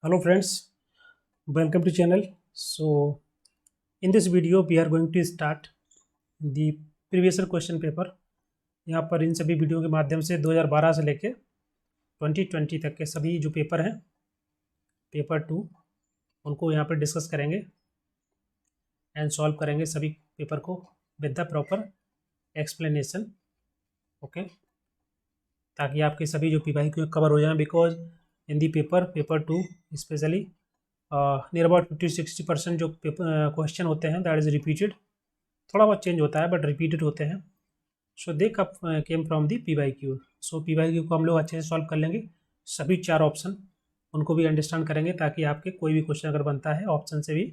Hello friends, welcome to channel. So in this video we are going to start the previous year question paper. यहाँ पर इन सभी video के माध्यम से 2012 से लेके 2020 तक के सभी जो पेपर हैं पेपर 2 उनको यहाँ पर डिस्कस करेंगे एंड सॉल्व करेंगे सभी पेपर को with the proper explanation. Okay, ताकि आपके सभी जो पीवाई कवर हो जाएं, because in the paper 2 specially near about 50-60% जो क्वेश्चन होते हैं दैट इज़ रिपीटेड। थोड़ा बहुत चेंज होता है बट रिपीटेड होते हैं। So they cup came from the PYQ। So PYQ को हम लोग अच्छे से सॉल्व कर लेंगे, सभी 4 ऑप्शन उनको भी अंडरस्टैंड करेंगे ताकि आपके कोई भी क्वेश्चन अगर बनता है ऑप्शन से भी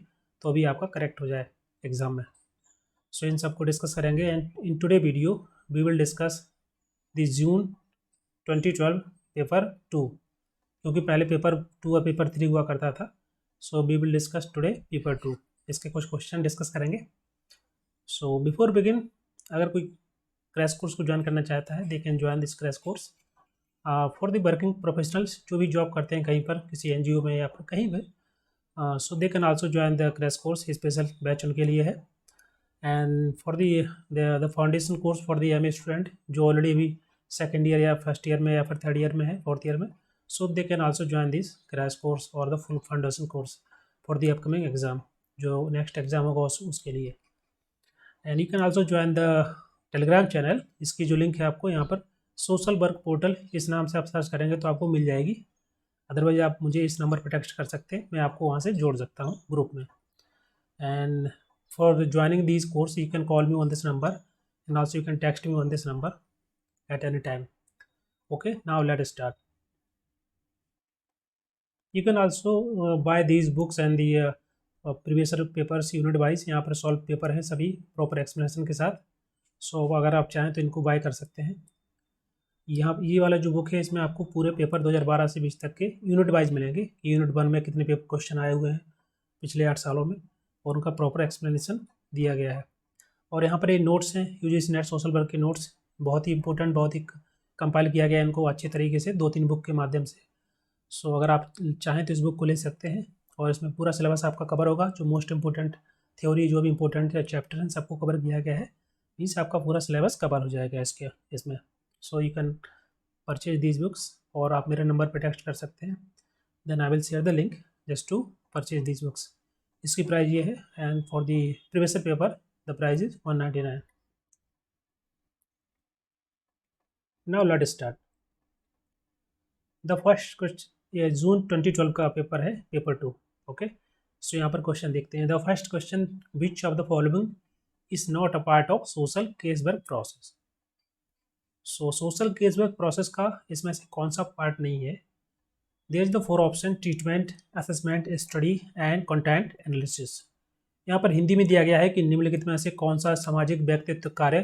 तो भी आपका करेक्ट हो जाए एग्जाम में। सो इन सबको डिस्कस करेंगे and in today video we will discuss the June 2012 paper 2, क्योंकि पहले पेपर 2 और पेपर 3 हुआ करता था। So we will discuss today paper 2, इसके कुछ क्वेश्चन डिस्कस करेंगे। सो बिफोर बिगिन, अगर कोई क्रैश कोर्स को ज्वाइन करना चाहता है they can join this crash course for the working professionals, जो भी जॉब करते हैं कहीं पर किसी NGO में या फिर कहीं भी, so they can also join the crash course. Special batch उनके लिए है। And for the foundation course for the MA student जो ऑलरेडी अभी सेकेंड ईयर या फर्स्ट ईयर में या फिर थर्ड ईयर में है, फोर्थ ईयर में, so they can also join this crash course or the full foundation course for the upcoming exam, जो नेक्स्ट एग्जाम होगा उसके लिए। And you can also join the Telegram channel, इसकी जो link है आपको यहाँ पर सोशल वर्क पोर्टल इस नाम से आप सर्च करेंगे तो आपको मिल जाएगी। अदरवाइज आप मुझे इस नंबर पर टेक्स्ट कर सकते हैं, मैं आपको वहाँ से जोड़ सकता हूँ ग्रुप में। And for joining this course you can call me on this number and also you can text me on this number at any time. Okay, now let start. You can also buy these books and the previous year papers unit wise। यहाँ पर solve paper हैं सभी proper explanation के साथ। सो अगर आप चाहें तो इनको बाय कर सकते हैं। यहाँ ये वाला जो बुक है इसमें आपको पूरे पेपर 2012 से 20 तक के यूनिट वाइज मिलेंगे। यूनिट 1 में कितने पेपर क्वेश्चन आए हुए हैं पिछले 8 सालों में और उनका प्रॉपर एक्सप्लेनेशन दिया गया है। और यहाँ पर ये नोट्स हैं, UGC नेट सोशल वर्क के नोट्स, बहुत ही इंपॉर्टेंट, बहुत ही कंपाइल किया गया है इनको अच्छे तरीके से 2-3 बुक के माध्यम से। सो अगर आप चाहें तो इस बुक को ले सकते हैं और इसमें पूरा सिलेबस आपका कवर होगा। जो मोस्ट इंपॉर्टेंट थ्योरी, जो भी इंपॉर्टेंट चैप्टर हैं सबको कवर किया गया है। मीन्स आपका पूरा सिलेबस कवर हो जाएगा इसमें। So you can purchase these books और आप मेरे नंबर पर टेक्स्ट कर सकते हैं, then I will share the link just to purchase these books. इसकी प्राइस ये है and for the previous paper the price is 199। Now let start the first question. ये जून 2012 का पेपर है, पेपर 2। ओके, सो यहाँ पर क्वेश्चन देखते हैं। The first question, which of the following is not a part of social casework process. So social casework process का इसमें से कौन सा पार्ट नहीं है। There is the 4 option, treatment, assessment, study and content analysis. यहाँ पर हिंदी में दिया गया है कि निम्नलिखित में से कौन सा सामाजिक व्यक्तित्व कार्य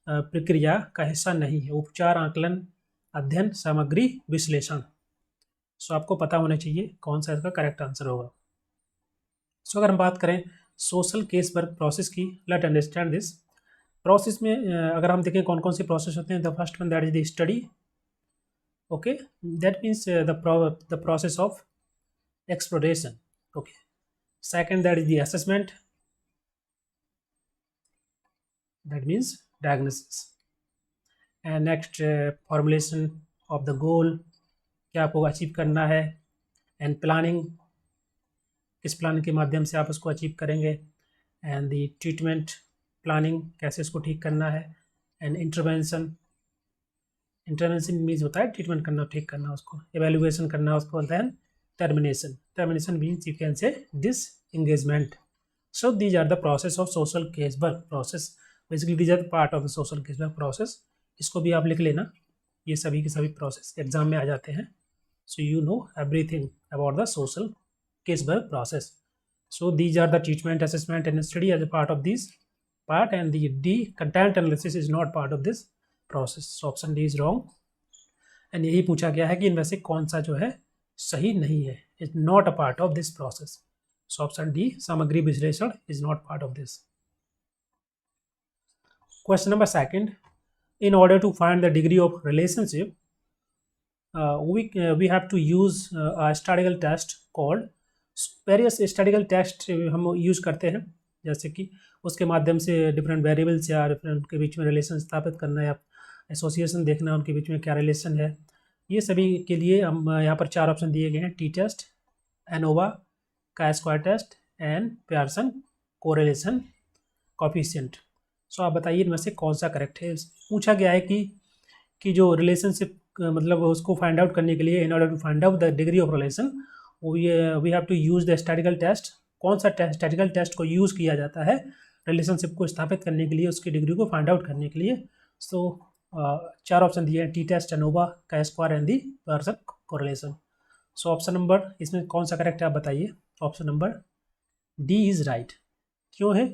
प्रक्रिया का हिस्सा नहीं है। उपचार, आकलन, अध्ययन, सामग्री विश्लेषण। सो आपको पता होना चाहिए कौन सा इसका करेक्ट आंसर होगा। सो अगर हम बात करें सोशल केस वर्क प्रोसेस की, लेट अंडरस्टैंड दिस प्रोसेस में अगर हम देखें कौन कौन से प्रोसेस होते हैं। The first one that is the study. Okay, that means the process of exploration. Okay, second that is the assessment, that means diagnosis. And next formulation of the goal, क्या आपको अचीव करना है। And planning, किस planning के माध्यम से आप उसको अचीव करेंगे। एंड दी ट्रीटमेंट, प्लानिंग कैसे उसको ठीक करना है। एंड इंटरवेंशन, इंटरवेंशन मीन्स होता है ट्रीटमेंट करना, ठीक करना उसको, एवेल्युएशन करना उसको बोलते हैं। Termination, termination means you can say disengagement. So these are the process of social case work process. Basically these are the part of the social case work process. इसको भी आप लिख लेना, ये सभी के सभी प्रोसेस एग्जाम में आ जाते हैं। So you know everything about the social casework process. So these are the treatment, assessment and study as a part of this part, and the D, content analysis, is not part of this process. So option D is wrong। and यही पूछा गया है कि इनमें से कौन सा जो है सही नहीं है, is not a part of this process। So option D, सामग्री विश्लेषण, is not part of this। Question number second, in order to find the degree of relationship we have to use a statistical test called various statistical test हम use करते हैं, जैसे कि उसके माध्यम से डिफरेंट वेरिएबल्स या डिफरेंट के बीच में रिलेशन स्थापित करना या एसोसिएशन देखना, उनके बीच में क्या रिलेशन है। ये सभी के लिए हम यहाँ पर 4 ऑप्शन दिए गए हैं, T test, ANOVA, chi square test and Pearson correlation coefficient. So आप बताइए इनमें से कौन सा करेक्ट है। पूछा गया है कि जो रिलेशनशिप मतलब उसको फाइंड आउट करने के लिए, in order to find out the degree of relation we have to use the statistical test. कौन सा स्टैटिकल टेस्ट को यूज़ किया जाता है रिलेशनशिप को स्थापित करने के लिए, उसकी डिग्री को फाइंड आउट करने के लिए। सो 4 ऑप्शन दिए हैं, T test, ANOVA, chi square and the Pearson correlation. So option number इसमें कौन सा करेक्ट है आप बताइए। Option number D is right. क्यों है?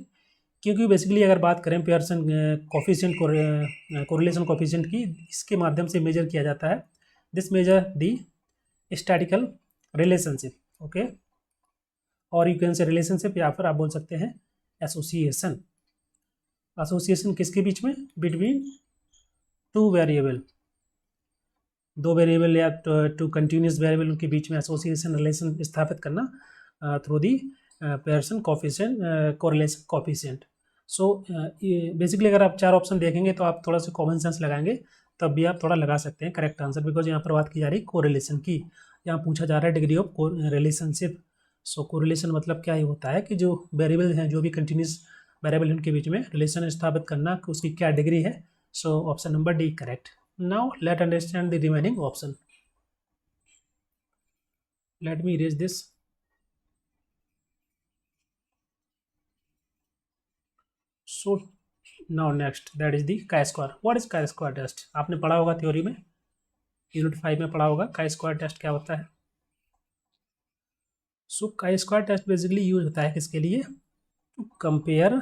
क्योंकि बेसिकली अगर बात करें पियर्सन कोफिशिएंट कोरिलेशन कोफिशिएंट की, इसके माध्यम से मेजर किया जाता है। This measure the statistical relationship, okay, और यू कैन से रिलेशनशिप या फिर आप बोल सकते हैं एसोसिएशन। एसोसिएशन किसके बीच में? बिटवीन टू वेरिएबल, दो वेरिएबल या टू कंटिन्यूस वेरिएबल, उनके बीच में एसोसिएशन रिलेशन स्थापित करना through the Pearson coefficient correlation coefficient. So basically अगर आप 4 ऑप्शन देखेंगे तो आप थोड़ा सा कॉमन सेंस लगाएंगे, तब भी आप थोड़ा लगा सकते हैं करेक्ट आंसर, बिकॉज यहाँ पर बात की जा रही है कोरिलेशन की। यहाँ पूछा जा रहा है degree of relationship. So correlation मतलब क्या ही होता है कि जो वेरिएबल हैं, जो भी कंटिन्यूस वेरिएबल उनके बीच में रिलेशन स्थापित करना, उसकी क्या डिग्री है। सो option number D correct. Now let understand the remaining option. Let me erase this. So now next that is the का स्क्वायर। व्हाट इज का स्क्वायर टेस्ट? आपने पढ़ा होगा थ्योरी में, यूनिट 5 में पढ़ा होगा का स्क्वायर टेस्ट क्या होता है। सो का स्क्वायर टेस्ट बेसिकली यूज होता है किसके लिए? To compare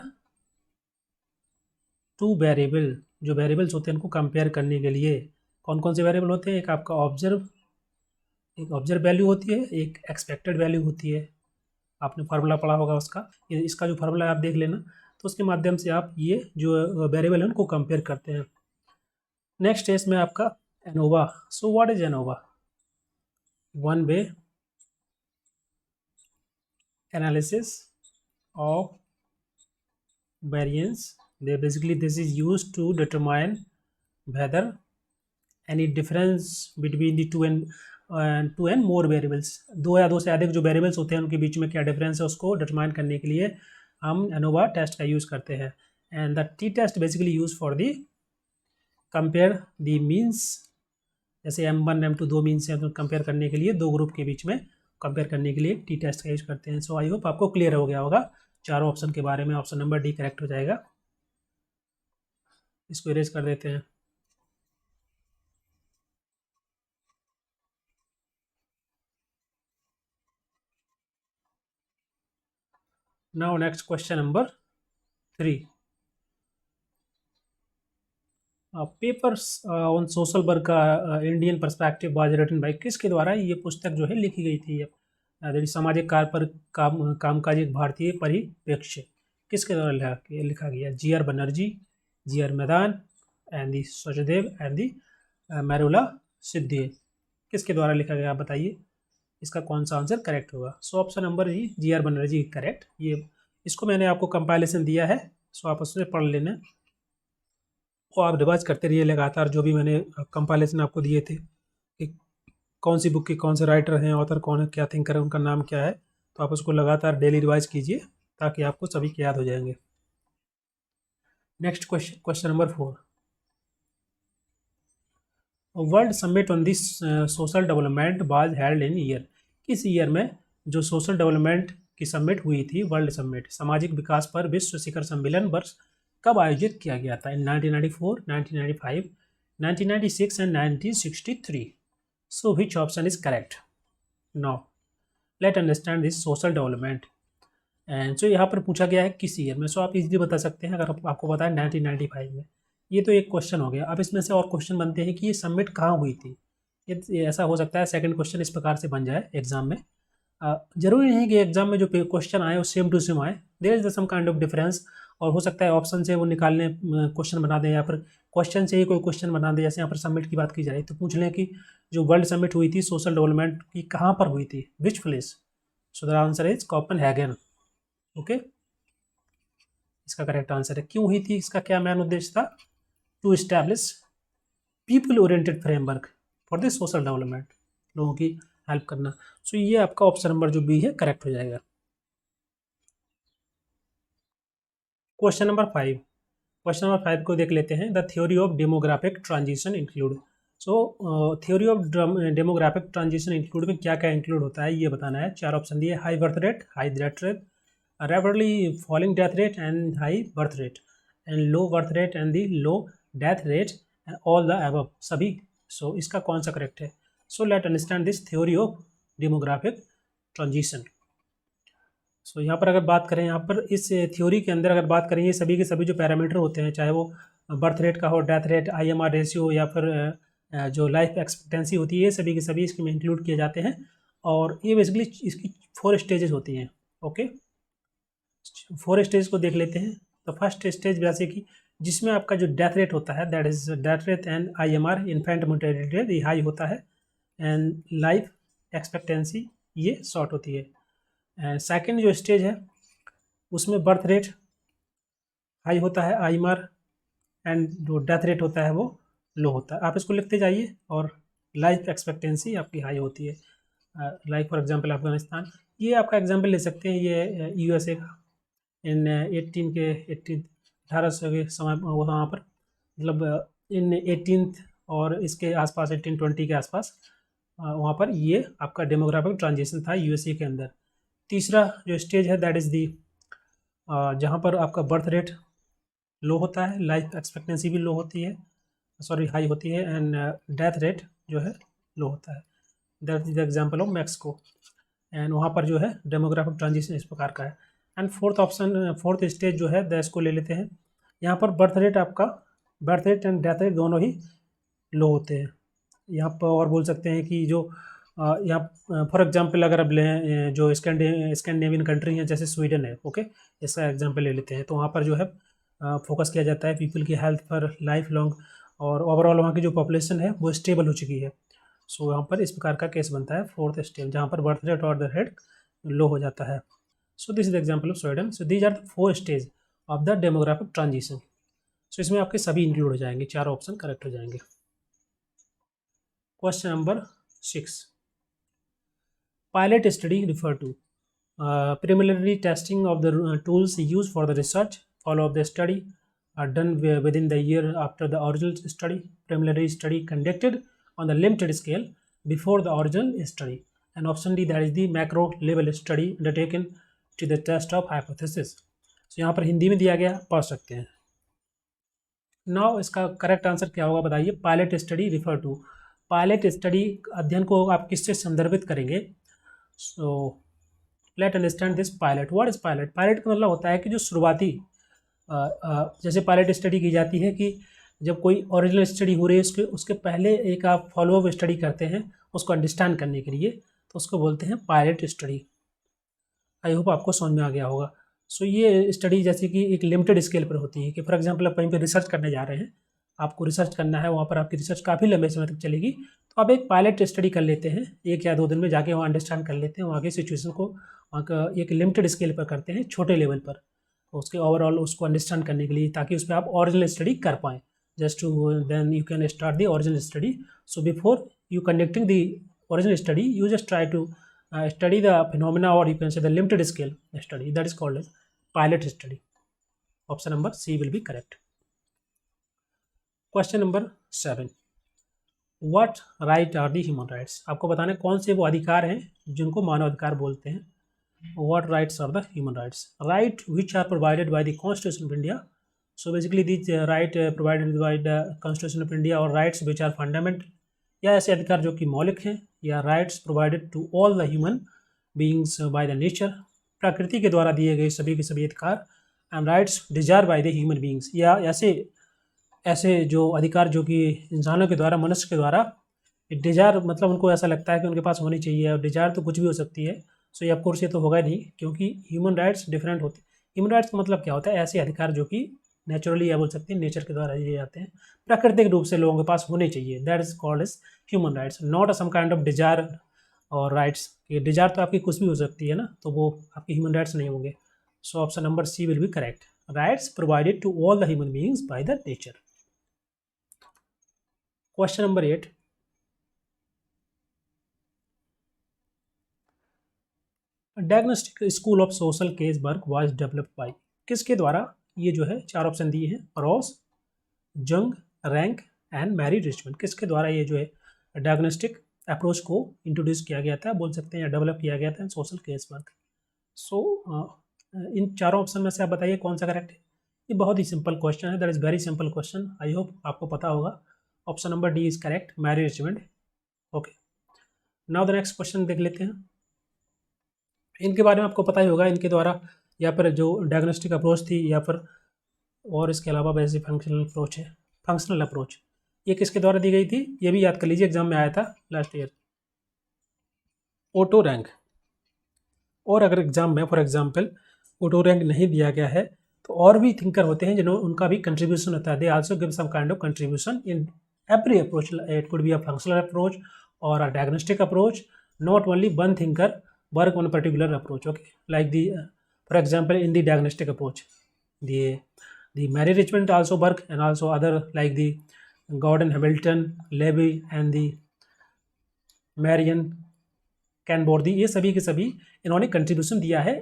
two variable. जो वेरिएबल्स होते हैं उनको कंपेयर करने के लिए। कौन कौन से वेरिएबल होते हैं? एक आपका ऑब्जर्व वैल्यू होती है, एक एक्सपेक्टेड वैल्यू होती है। आपने फार्मूला पढ़ा होगा उसका, इसका जो फार्मूला आप देख लेना, तो उसके माध्यम से आप ये जो वेरिएबल है उनको कंपेयर करते हैं। नेक्स्ट है इसमें आपका ANOVA. So what is ANOVA? One way analysis of variance. This is used to determine whether any difference between the two and more variables, दो या दो से अधिक जो वेरिएबल्स होते हैं उनके बीच में क्या डिफरेंस है, उसको डिटरमाइन करने के लिए हम एनोवा टेस्ट का यूज़ करते हैं। And the T test basically use for the compare the means. जैसे M1 M2 दो मीन्स हैं, तो कंपेयर करने के लिए, दो ग्रुप के बीच में कंपेयर करने के लिए टी टेस्ट का यूज करते हैं। सो आई होप आपको क्लियर हो गया होगा चारों ऑप्शन के बारे में। ऑप्शन नंबर डी करेक्ट हो जाएगा। इसको इरेज कर देते हैं। Now next question number 3। Papers on social work का Indian perspective was written by, किसके द्वारा ये पुस्तक जो है लिखी गई थी? सामाजिक कार्य पर कामकाज एक भारतीय परिप्रेक्ष्य, किसके द्वारा लिखा गया? G R. Banerjee, G R. Madan and D Sachdeva and D Marula Siddhi. किसके द्वारा लिखा गया आप बताइए, इसका कौन सा आंसर करेक्ट होगा? So option number G.R.. Banerjee correct. ये इसको मैंने आपको कंपाइलेशन दिया है, सो आप उससे पढ़ लेना और आप रिवाइज करते रहिए लगातार। जो भी मैंने कंपाइलेशन आपको दिए थे कि कौन सी बुक के कौन से राइटर हैं, ऑथर कौन है, क्या थिंकर है, उनका नाम क्या है, तो आप उसको लगातार डेली रिवाइज कीजिए ताकि आपको सभी के याद हो जाएंगे। Next question number 4। World summit on this social development was held in year. किस ईयर में जो सोशल डेवलपमेंट की समिट हुई थी, वर्ल्ड समिट, सामाजिक विकास पर विश्व शिखर सम्मेलन वर्ष कब आयोजित किया गया था? इन 1994, 1995, 1996 and 1963। So which option is correct? Now let understand this social development. And so यहाँ पर पूछा गया है किस ईयर में। सो आप इजीली बता सकते हैं अगर आपको पता है 1995 में। ये तो एक क्वेश्चन हो गया। अब इसमें से और क्वेश्चन बनते हैं कि ये समिट कहाँ हुई थी। ये ऐसा हो सकता है सेकंड क्वेश्चन इस प्रकार से बन जाए एग्जाम में। जरूरी नहीं कि एग्जाम में जो क्वेश्चन आए वो सेम टू सेम आए। There is some kind of difference और हो सकता है ऑप्शन से वो निकालने क्वेश्चन बना दें, या फिर क्वेश्चन से ही कोई क्वेश्चन बना दें। जैसे यहाँ पर समिट की बात की जाए तो पूछ लें कि जो वर्ल्ड समिट हुई थी सोशल डेवलपमेंट की, कहाँ पर हुई थी, which place. So the answer is Copenhagen. Okay, इसका करेक्ट आंसर है। क्यों हुई थी, इसका क्या मेन उद्देश्य था, to establish people oriented framework for the social development, लोगों की हेल्प करना। सो ये आपका ऑप्शन नंबर जो बी है करेक्ट हो जाएगा। क्वेश्चन नंबर 5, क्वेश्चन नंबर 5 को देख लेते हैं। The theory of demographic transition include. So theory of demographic transition include में क्या क्या इंक्लूड होता है ये बताना है। 4 ऑप्शन दिए, high birth rate, high death rate, rapidly falling death rate and high birth rate, and low birth rate and the low death rate, and all the above, सभी। सो इसका कौन सा करेक्ट है। So let understand this theory of demographic transition. So यहाँ पर अगर बात करें, यहाँ पर इस थ्योरी के अंदर अगर बात करें, ये सभी के सभी जो पैरामीटर होते हैं, चाहे वो बर्थ रेट का हो, डेथ रेट, IMR रेशियो, या फिर जो लाइफ एक्सपेक्टेंसी होती है, ये सभी के सभी इसमें इंक्लूड किए जाते हैं। और ये बेसिकली इसकी 4 स्टेजेस होती हैं। ओके, 4 स्टेज को देख लेते हैं। तो फर्स्ट स्टेज वैसे कि जिसमें आपका जो डेथ रेट होता है, that is death rate and IMR, infant mortality rate, ये हाई होता है, एंड लाइफ एक्सपेक्टेंसी ये शॉर्ट होती है। एंड सेकेंड जो स्टेज है उसमें बर्थ रेट हाई होता है, IMR, एंड जो डेथ रेट होता है वो लो होता है। आप इसको लिखते जाइए। और लाइफ एक्सपेक्टेंसी आपकी हाई होती है। लाइक फॉर एग्जांपल अफगानिस्तान, ये आपका एग्जांपल ले सकते हैं, ये USA का इन 1800 के समय वहाँ पर, मतलब इन 18th और इसके आसपास 1820 के आसपास वहाँ पर ये आपका डेमोग्राफिक ट्रांजिशन था USA के अंदर। तीसरा जो स्टेज है दैट इज़ दी जहाँ पर आपका बर्थ रेट लो होता है, लाइफ एक्सपेक्टेंसी भी लो होती है, सॉरी हाई होती है, एंड डेथ रेट जो है लो होता है। That is the example of Mexico, and वहाँ पर जो है डेमोग्राफिक ट्रांजिशन इस प्रकार का है। एंड फोर्थ स्टेज जो है इसको ले लेते हैं। यहाँ पर birth rate and death rate दोनों ही लो होते हैं। यहाँ पर और बोल सकते हैं कि जो यहाँ फॉर एग्जांपल अगर अब लें जो स्कैंडिनेवियन कंट्री है, जैसे स्वीडन है, ओके, इसका एग्जांपल ले लेते हैं। तो वहाँ पर जो है फोकस किया जाता है पीपल की हेल्थ पर, लाइफ लॉन्ग, और ओवरऑल वहाँ की जो पॉपुलेशन है वो स्टेबल हो चुकी है। सो यहाँ पर इस प्रकार का केस बनता है फोर्थ स्टेज, जहाँ पर बर्थ रेट और द रेट लो हो जाता है। So this is the example of Sweden. So these are the 4 stage of the demographic transition. So इसमें आपके सभी इंक्लूड हो जाएंगे, 4 ऑप्शन करेक्ट हो जाएंगे। Question number 6, pilot study refer to preliminary testing of the tools used for the research follow up the study are done within the year after the original study. Preliminary study conducted on the limited scale before the original study. And option D, that is the macro level study undertaken to the test of hypothesis. So यहाँ पर हिंदी में दिया गया, पढ़ सकते हैं। Now इसका correct answer क्या होगा बताइए। Pilot study refer to, pilot study अध्ययन को आप किससे संदर्भित करेंगे। So let understand this pilot. What is pilot. Pilot का मतलब होता है कि जो शुरुआती जैसे पायलट स्टडी की जाती है कि जब कोई ओरिजिनल स्टडी हो रही है उसके पहले एक आप फॉलोअप स्टडी करते हैं उसको अंडरस्टैंड करने के लिए, तो उसको बोलते हैं पायलट स्टडी। आई होप आपको समझ में आ गया होगा। सो ये स्टडी जैसे कि एक लिमिटेड स्केल पर होती है कि फॉर एग्जांपल आप कहीं पर रिसर्च करने जा रहे हैं, आपको रिसर्च करना है, वहाँ पर आपकी रिसर्च काफ़ी लंबे समय तक चलेगी, तो आप एक पायलट स्टडी कर लेते हैं, 1 या 2 दिन में जाके वहाँ अंडरस्टैंड कर लेते हैं, वहाँ की सिचुएशन को वहाँ का एक लिमिटेड स्केल पर करते हैं, छोटे लेवल पर, उसके ओवरऑल उसको अंडरस्टैंड करने के लिए, ताकि उस पर आप ओरिजिनल स्टडी कर पाएँ। Just to then you can start the original study. So before you conducting the original study you just try to study the phenomena, or you can say the limited scale study, that is called as pilot study. Option number C will be correct. Question number 7, what right are the human rights। आपको बताना है कौन से वो अधिकार हैं जिनको मानव अधिकार बोलते हैं। What rights are the human rights? Right which are provided by the Constitution of India. So basically these right provided by the Constitution of India, or rights which are fundamental, या ऐसे अधिकार जो कि मौलिक हैं, या rights provided to all the human beings by the nature, प्रकृति के द्वारा दिए गए सभी के सभी अधिकार, and rights desire by the human beings, या ऐसे जो अधिकार जो कि इंसानों के द्वारा, मनुष्य के द्वारा डिजायर, मतलब उनको ऐसा लगता है कि उनके पास होनी चाहिए, और डिजायर तो कुछ भी हो सकती है। सो ये ऑफकोर्स ये तो होगा नहीं, क्योंकि ह्यूमन राइट्स डिफरेंट होते, ह्यूमन राइट्स का मतलब क्या होता है? ऐसे अधिकार जो कि नेचुरली या बोल सकते हैं नेचर के द्वारा दिए जाते हैं, प्राकृतिक रूप से लोगों के पास होने चाहिए, that is called as human rights, not a some kind of desire और राइट्स। ये डिजायर तो आपकी कुछ भी हो सकती है ना, तो वो आपके ह्यूमन राइट्स नहीं होंगे। So option number C will be correct, rights provided to all the human beings by the nature. Question number 8, diagnostic school of social case work was developed by, किसके द्वारा? ये जो है चार ऑप्शन दिए हैं, रॉस, जंग, रैंक एंड मैरी रिचमंड, किसके द्वारा ये जो है डायग्नोस्टिक अप्रोच को इंट्रोड्यूस किया गया था, बोल सकते हैं, या डेवलप किया गया था सोशल केस वर्क। सो इन चारों ऑप्शन में से आप बताइए कौन सा करेक्ट है। ये बहुत ही सिंपल क्वेश्चन है, that is very simple question, I hope आपको पता होगा। Option number D is correct, Mary Richmond. Okay, now the next question देख लेते हैं। इनके बारे में आपको पता ही होगा, इनके द्वारा या फिर जो डायग्नोस्टिक अप्रोच थी, या फिर और इसके अलावा वैसे फंक्शनल अप्रोच है, फंक्शनल अप्रोच, ये किसके द्वारा दी गई थी? ये भी याद कर लीजिए, एग्जाम में आया था लास्ट ईयर, ओटो रैंक। और अगर एग्जाम में फॉर एग्जाम्पल ओटो रैंक नहीं दिया गया है, तो और भी थिंकर होते हैं जिन्होंने, उनका भी कंट्रीब्यूशन होता है, they also give some kind of contribution in every approach, it could be a functional approach और a diagnostic approach, not only one thinker work on a particular approach. Okay, like the for example in the diagnostic approach, the Mary Richmond also work, and also other like the Gordon Hamilton, Levy and the Marion Canbordi, ये सभी के सभी इन्होंने contribution दिया है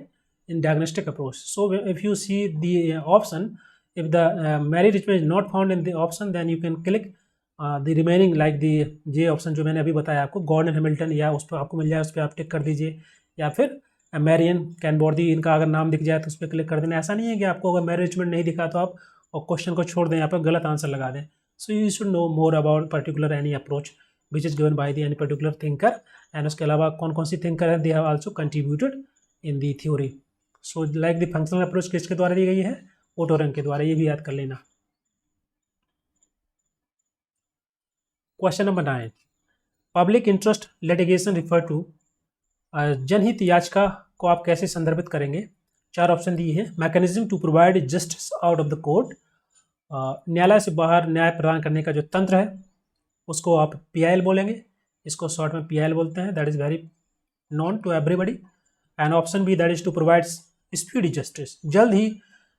in diagnostic approach. So if you see the option, if the Mary Richmond is not found in the option, then you can click the remaining like the J option जो मैंने अभी बताया आपको, गॉर्डन हैमिल्टन, या उस पर आपको मिल जाए, उस पर आप टिक कर दीजिए, या फिर मैरियन कैनबॉर्दी, इनका अगर नाम दिख जाए तो उस पर क्लिक कर देना। ऐसा नहीं है कि आपको अगर मैरी रिचमंड नहीं दिखा तो आप और क्वेश्चन को छोड़ दें, यहाँ पर गलत आंसर लगा दें। So you should know more about particular any approach which is given by the any particular thinker, and उसके अलावा कौन कौन सी थिंकर है, they have also contributed in the theory. So like the functional approach किसके द्वारा दी गई है? Auto rank के द्वारा, ये भी याद कर लेना। Question number 9, public interest litigation refer to, जनहित याचिका को आप कैसे संदर्भित करेंगे? चार ऑप्शन दिए हैं, mechanism to provide justice out of the court, न्यायालय से बाहर न्याय प्रदान करने का जो तंत्र है उसको आप पीआईएल बोलेंगे, इसको शॉर्ट में पीआईएल बोलते हैं, that is very known to everybody. And option B, that is to provide speedy justice, जल्द ही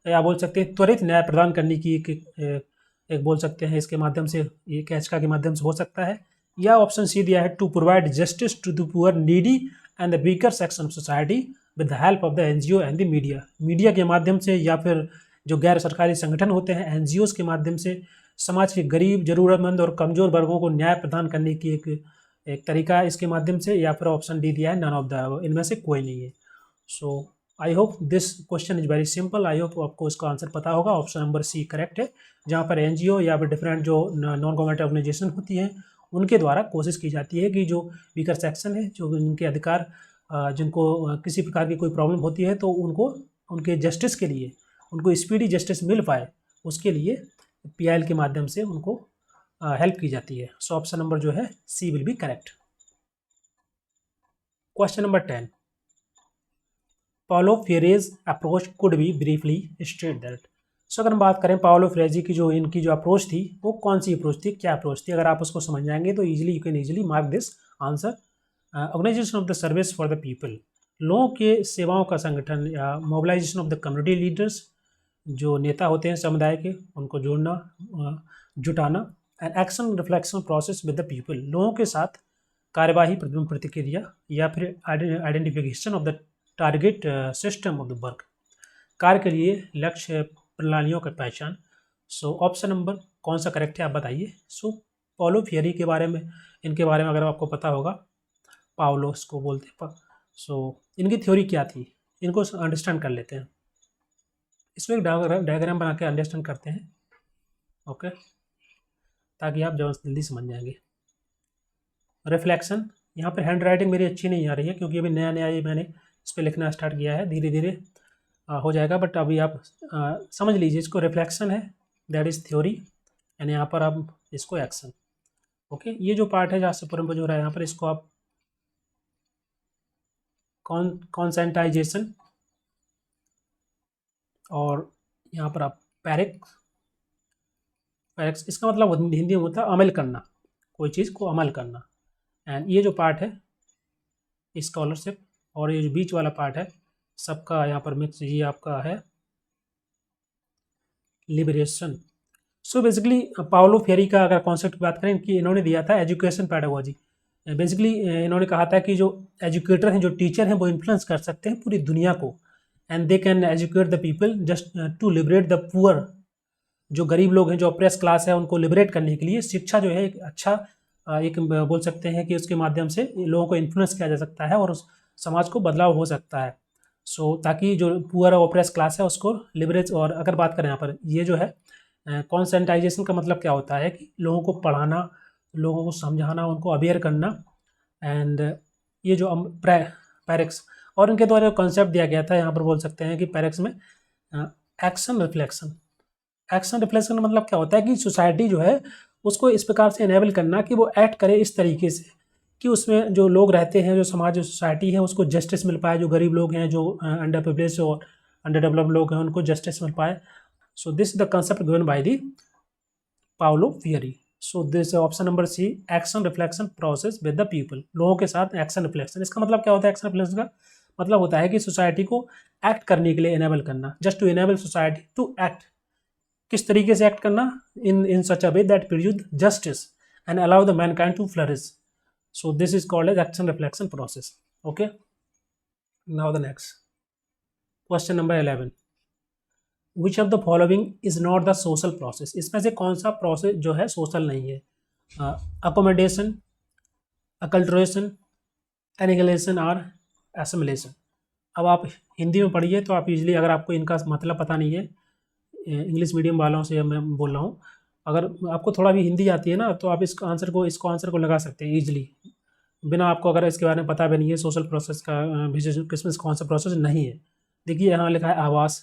या बोल सकते हैं त्वरित न्याय प्रदान करने की एक बोल सकते हैं, इसके माध्यम से, ये याचिका के माध्यम से हो सकता है। या ऑप्शन सी दिया है, to provide justice to the poor, needy and the weaker section of society with the help of the NGO and the media, media के माध्यम से, या फिर जो गैर सरकारी संगठन होते हैं एनजीओज के माध्यम से समाज के गरीब, जरूरतमंद और कमजोर वर्गों को न्याय प्रदान करने की एक तरीका है इसके माध्यम से। या फिर ऑप्शन डी दिया है, नन ऑफ द, इनमें से कोई नहीं है। So I hope this question is very simple, I hope आपको इसका आंसर पता होगा। ऑप्शन नंबर सी करेक्ट है, जहाँ पर एनजीओ या फिर डिफरेंट जो नॉन गवर्नमेंट ऑर्गेनाइजेशन होती हैं उनके द्वारा कोशिश की जाती है कि जो वीकर सेक्शन है, जो उनके अधिकार, जिनको किसी प्रकार की कोई प्रॉब्लम होती है, तो उनको उनके जस्टिस के लिए, उनको स्पीडी जस्टिस मिल पाए, उसके लिए पीआईएल के माध्यम से उनको हेल्प की जाती है। सो ऑप्शन नंबर जो है C will be correct. Question number 10, Paulo Freire's approach could be briefly state that. So अगर हम बात करें पाउलो फ्रेरेजी की, जो इनकी जो अप्रोच थी वो कौन सी अप्रोच थी, क्या अप्रोच थी? अगर आप उसको समझ जाएंगे तो easily you can easily mark this answer. Organisation of the service for the people, लोगों के सेवाओं का संगठन, या mobilisation of the community leaders, जो नेता होते हैं समुदाय के, उनको जोड़ना, जुटाना, and action reflection process with the people, लोगों के साथ कार्यवाही, प्रतिक्रिया, या फिर identification of the target system of the work, कार्य के लिए लक्ष्य प्रणालियों का पहचान। सो ऑप्शन नंबर कौन सा करेक्ट है आप बताइए। सो पाउलो फ्रेरी के बारे में, इनके बारे में अगर आपको पता होगा, पाउलोस को बोलते हैं। सो इनकी थ्योरी क्या थी, इनको अंडरस्टैंड कर लेते हैं। इसमें एक डायग्राम बना के अंडरस्टैंड करते हैं, ओके, ताकि आप जल्दी समझ जाएंगे। रिफ्लेक्शन, यहाँ पर हैंड राइटिंग मेरी अच्छी नहीं आ रही है क्योंकि अभी नया नया ये मैंने इस पर लिखना स्टार्ट किया है, धीरे धीरे हो जाएगा, बट अभी आप समझ लीजिए इसको। रिफ्लेक्शन है, दैट इज़ थ्योरी, एंड यहाँ पर आप इसको एक्शन। ओके, ये जो पार्ट है जहाँ से परम्परा हो रहा है, यहाँ पर इसको आप कॉन्सेंटाइजेशन, और यहाँ पर आप पैरेक्स, पैरेक्स इसका मतलब हिंदी में होता है अमल करना, कोई चीज़ को अमल करना। एंड ये जो पार्ट है स्कॉलरशिप, और ये जो बीच वाला पार्ट है सबका यहाँ पर मिक्स, ये आपका है लिबरेशन। सो बेसिकली पाउलो फेरी का अगर कॉन्सेप्ट की बात करें कि इन्होंने दिया था एजुकेशन पैडागोजी। बेसिकली इन्होंने कहा था कि जो एजुकेटर हैं, जो टीचर हैं, वो इन्फ्लुएंस कर सकते हैं पूरी दुनिया को, and they can educate the people just to liberate the poor. जो गरीब लोग हैं, जो अप्रेस क्लास है, उनको लिबरेट करने के लिए शिक्षा जो है एक अच्छा एक बोल सकते हैं कि उसके माध्यम से लोगों को इन्फ्लुएंस किया जा सकता है और उस समाज को बदलाव हो सकता है। सो ताकि जो पुअर और ओप्रेस क्लास है उसको लिबरेट। और अगर बात करें यहाँ पर ये जो है कॉन्सेंटाइजेशन का मतलब क्या होता है कि लोगों को पढ़ाना, लोगों को समझाना, उनको अवेयर करना। एंड ये जो पैरेक्स और इनके द्वारा कॉन्सेप्ट दिया गया था, यहाँ पर बोल सकते हैं कि पैरेक्स में एक्शन रिफ्लेक्शन। एक्शन रिफ्लेक्शन का मतलब क्या होता है कि सोसाइटी जो है उसको इस प्रकार से इनेबल करना कि वो एक्ट करे इस तरीके से कि उसमें जो लोग रहते हैं, जो समाज, जो सोसाइटी है, उसको जस्टिस मिल पाए। जो गरीब लोग हैं, जो अंडर प्रिविलेज और अंडर डेवलप्ड लोग हैं, उनको जस्टिस मिल पाए। So this is the concept given by the Paulo Freire. So this option number C, action reflection process with the people, लोगों के साथ एक्शन रिफ्लेक्शन। इसका मतलब क्या होता है? एक्शन रिफ्लेक्शन का मतलब होता है कि सोसाइटी को एक्ट करने के लिए इनेबल करना, just to enable society to act. किस तरीके से एक्ट करना? In such a way that produce justice and allow the mankind to flourish. So this is called as action reflection process. Okay, now the next question number 11, which of the following is not the social process? इसमें से कौन सा process जो है social नहीं है? Accommodation, अकल्ट्रेशन, एनिगलेशन और assimilation. अब आप हिंदी में पढ़िए तो आप इजीली, अगर आपको इनका मतलब पता नहीं है, इंग्लिश मीडियम वालों से मैं बोल रहा हूँ, अगर आपको थोड़ा भी हिंदी आती है ना तो आप इसको आंसर को लगा सकते हैं ईजिली, बिना आपको, अगर इसके बारे में पता भी नहीं है सोशल प्रोसेस का किसमें कौन सा प्रोसेस नहीं है। देखिए यहाँ लिखा है आवास,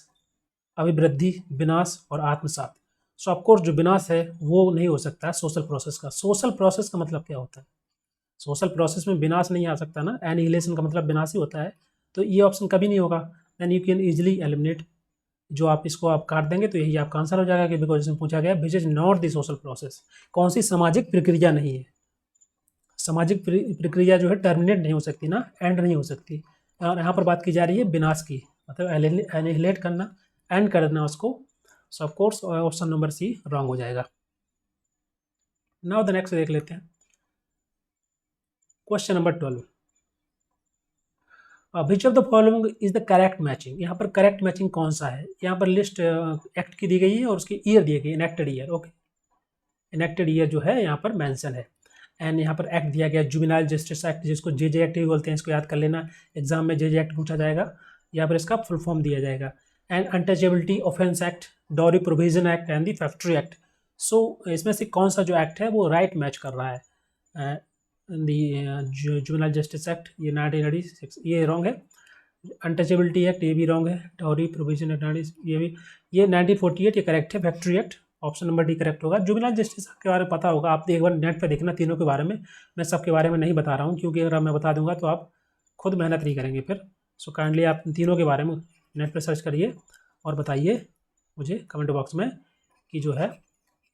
अभिवृद्धि, विनाश और आत्मसात। सो ऑफकोर्स जो विनाश है वो नहीं हो सकता है सोशल प्रोसेस का। सोशल प्रोसेस का मतलब क्या होता है? सोशल प्रोसेस में विनाश नहीं आ सकता ना, एनिहिलेशन का मतलब विनाश ही होता है। तो ये ऑप्शन कभी नहीं होगा। Then you can easily eliminate, जो आप इसको आप काट देंगे तो यही आपका आंसर हो जाएगा कि बिकॉज इसमें पूछा गया which is not the social process, कौन सी सामाजिक प्रक्रिया नहीं है। सामाजिक प्रक्रिया जो है टर्मिनेट नहीं हो सकती ना, एंड नहीं हो सकती। और यहाँ पर बात की जा रही है विनाश की, मतलब एनिहिलेट करना, एंड करना उसको। So of course option number C wrong हो जाएगा। नाउ द नेक्स्ट देख लेते हैं question number 12, which of the following is the correct matching? यहाँ पर करेक्ट मैचिंग कौन सा है? यहाँ पर लिस्ट एक्ट की दी गई है और उसकी ईयर दी गई, enacted year. Okay, enacted year जो है यहाँ पर मेंशन है। एंड यहाँ पर एक्ट दिया गया जुवेनाइल जस्टिस एक्ट, जिसको जे एक्ट भी बोलते हैं, इसको याद कर लेना, एग्जाम में जे एक्ट पूछा जाएगा, यहाँ पर इसका फुल फॉर्म दिया जाएगा। And untouchability offence act, dowry provision act and the factory act. So इसमें से कौन सा जो एक्ट है वो राइट मैच कर रहा है? दी जुवेनाइल जस्टिस एक्ट ये 1986 ये रॉन्ग है, अनटचेबिलिटी एक्ट ये भी रॉन्ग है, डॉरी प्रोविजन एक्ट ये भी, ये 1948 ये करेक्ट है, factory act option number D correct होगा। जुवेनाइल जस्टिस के बारे में पता होगा, आप एक बार नेट पे देखना तीनों के बारे में। मैं सबके बारे में नहीं बता रहा हूँ क्योंकि अगर मैं बता दूंगा तो आप खुद मेहनत नहीं करेंगे फिर। सो काइंडली आप तीनों के बारे में नेट पे सर्च करिए और बताइए मुझे कमेंट बॉक्स में कि जो है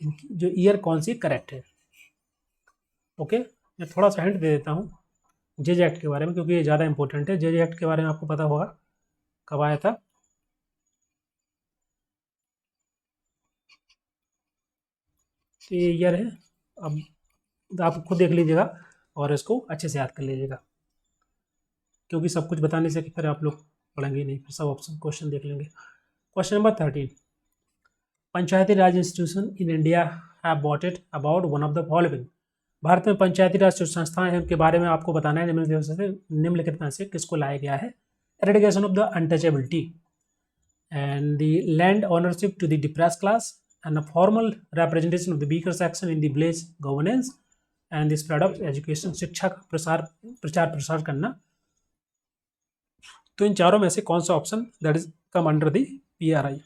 इनकी जो ईयर कौन सी करेक्ट है। ओके, मैं थोड़ा सा हिंट दे देता हूँ जे एक्ट के बारे में क्योंकि ये ज़्यादा इंपॉर्टेंट है। जे एक्ट के बारे में आपको पता होगा कब आया था? तो ये ईयर है, अब आप खुद देख लीजिएगा और इसको अच्छे से याद कर लीजिएगा क्योंकि सब कुछ बताने से फिर आप लोग पढ़ेंगे नहीं, फिर सब ऑप्शन क्वेश्चन देख लेंगे। Question number 13, Panchayati Raj institution in India have bought it about one of the following? Bharat में पंचायती राज जो संस्थाएं हैं उनके बारे में आपको बताना है निम्नलिखित में से किसको लाया गया है? Eradication of the untouchability and the land ownership to the depressed class and a formal representation of the weaker section in the village governance and the spread of education, शिक्षा का प्रचार प्रसार करना। तो इन चारों में से कौन सा option that is come under the PRI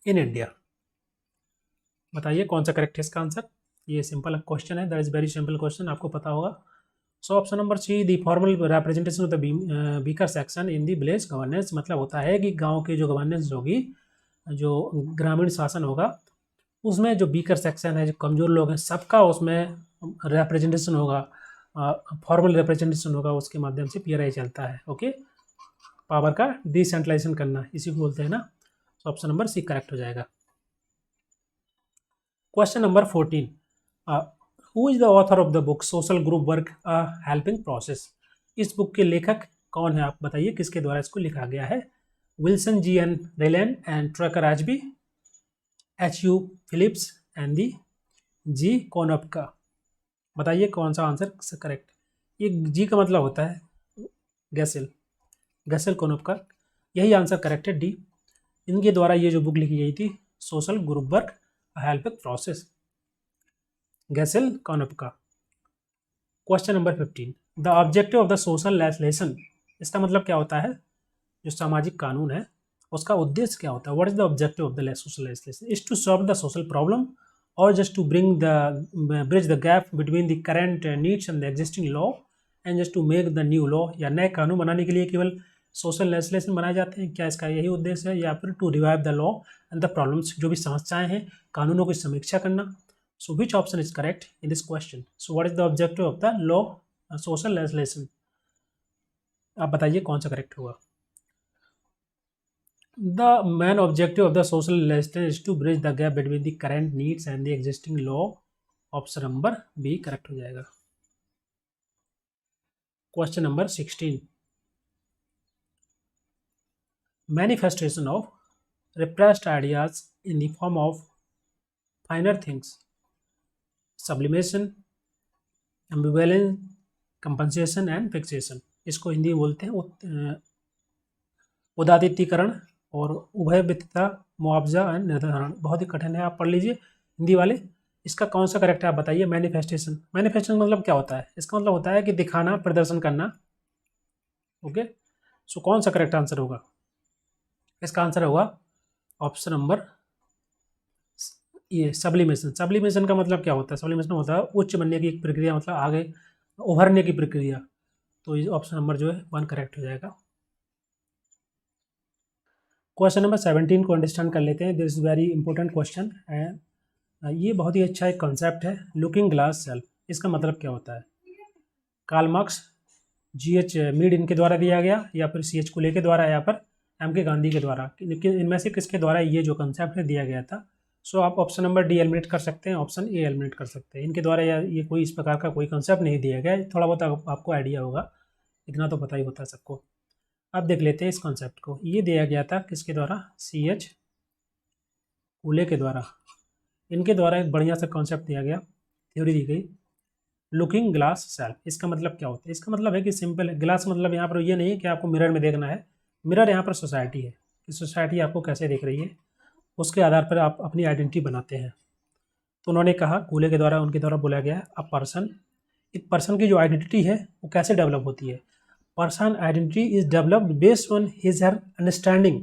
in India? बताइए कौन सा करेक्ट है इसका आंसर। ये सिंपल क्वेश्चन है, that is very simple question, आपको पता होगा। So option number C, the formal representation of the weaker section in the village governance, मतलब होता है कि गांव की जो गवर्नेंस होगी, जो ग्रामीण शासन होगा, उसमें जो बीकर सेक्शन है, जो कमज़ोर लोग हैं, सबका उसमें रिप्रेजेंटेशन होगा, फॉर्मल रिप्रेजेंटेशन होगा, उसके माध्यम से पीआरआई चलता है। ओके, पावर का डिसेंट्रलाइजेशन करना, इसी को बोलते हैं ना। तो ऑप्शन नंबर सी करेक्ट हो जाएगा। Question number 14, who is the author of the book social group work a helping process. इस बुक के लेखक कौन है, आप बताइए, किसके द्वारा इसको लिखा गया है। Wilson G and Ryland and Trecker H B, H U. Phillips and D G Konopka. बताइए कौन सा आंसर करेक्ट। ये जी का मतलब होता है गैसेल, गैसेल कोनपका, यही आंसर करेक्ट है, डी। इनके द्वारा ये जो बुक लिखी गई थी, social group work helping process, Gisela Konopka. Question number 15, the objective of the social legislation, इसका मतलब क्या होता है, जो सामाजिक कानून है उसका उद्देश्य क्या होता है। What is the objective of the social legislation, is to solve the social problem और just to bridge the gap between the current needs and the existing law and just to make the new law, या नए कानून बनाने के लिए केवल social legislation बनाए जाते हैं, क्या इसका यही उद्देश्य है, या फिर to revive the law and the problems, जो भी समस्याएं हैं कानूनों की समीक्षा करना। So which option is correct in this question. So what is the objective of the law social legislation, आप बताइए कौन सा करेक्ट होगा। The main objective of the social legislation is to bridge the gap between the current needs and the existing law, option number B correct हो जाएगा। Question number 16, manifestation of repressed ideas in the form of finer things, sublimation, ambivalence, compensation and fixation, इसको हिंदी में बोलते हैं उदात्तीकरण और उभयविधता, मुआवजा and निर्धारण। बहुत ही कठिन है, आप पढ़ लीजिए हिंदी वाले। इसका कौन सा करेक्ट है आप बताइए। मैनिफेस्टेशन, मैनिफेस्टेशन मतलब क्या होता है, इसका मतलब होता है कि दिखाना, प्रदर्शन करना। ओके, सो कौन सा करेक्ट आंसर होगा, इसका आंसर होगा ऑप्शन नंबर ये, सब्लिमेशन। सब्लिमेशन का मतलब क्या होता है, सब्लिमेशन होता है उच्च बनने की एक प्रक्रिया, मतलब आगे उभरने की प्रक्रिया। तो ये ऑप्शन नंबर जो है 1 करेक्ट हो जाएगा। क्वेश्चन नंबर 17 को अंडरस्टैंड कर लेते हैं। This is very important question है, ये बहुत ही अच्छा एक कॉन्सेप्ट है, लुकिंग ग्लास सेल्फ। इसका मतलब क्या होता है, कार्ल मार्क्स, जी.एच. मीड इनके द्वारा दिया गया, या फिर सी.एच. कुले के द्वारा, या फिर एम.के. गांधी के द्वारा, लेकिन इनमें से किसके द्वारा ये जो कॉन्सेप्ट है दिया गया था। सो आप ऑप्शन नंबर डी एलिमिनेट कर सकते हैं, ऑप्शन ए एलिमिनेट कर सकते हैं। इनके द्वारा ये कोई इस प्रकार का कोई कॉन्सेप्ट नहीं दिया गया है, थोड़ा बहुत आपको आइडिया होगा, इतना तो पता ही होता है सबको। अब देख लेते हैं इस कॉन्सेप्ट को। ये दिया गया था किसके द्वारा, सी.एच. कुले के द्वारा। इनके द्वारा एक बढ़िया सा कॉन्सेप्ट दिया गया, थ्योरी दी गई, लुकिंग ग्लास सेल्फ। इसका मतलब क्या होता है, इसका मतलब है कि सिंपल है, ग्लास मतलब यहाँ पर ये नहीं है कि आपको मिरर में देखना है, मिरर यहाँ पर सोसाइटी है कि सोसाइटी आपको कैसे देख रही है, उसके आधार पर आप अपनी आइडेंटिटी बनाते हैं। तो उन्होंने कहा, कूले के द्वारा, उनके द्वारा बोला गया, अ पर्सन, एक पर्सन की जो आइडेंटिटी है वो कैसे डेवलप होती है। Person identity is developed based on his her understanding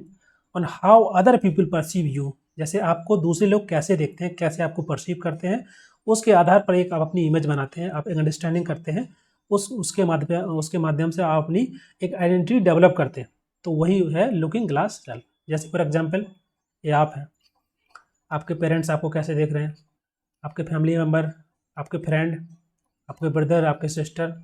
on how other people perceive you. जैसे आपको दूसरे लोग कैसे देखते हैं, कैसे आपको परसीव करते हैं, उसके आधार पर एक आप अपनी इमेज बनाते हैं, आप एक अंडरस्टैंडिंग करते हैं, उसके माध्यम से आप अपनी एक आइडेंटिटी डेवलप करते हैं। तो वही है लुकिंग ग्लास सेल्फ। जैसे फॉर एग्जांपल, ये आप हैं, आपके पेरेंट्स आपको कैसे देख रहे हैं, आपके फैमिली मेम्बर, आपके फ्रेंड, आपके ब्रदर, आपके सिस्टर,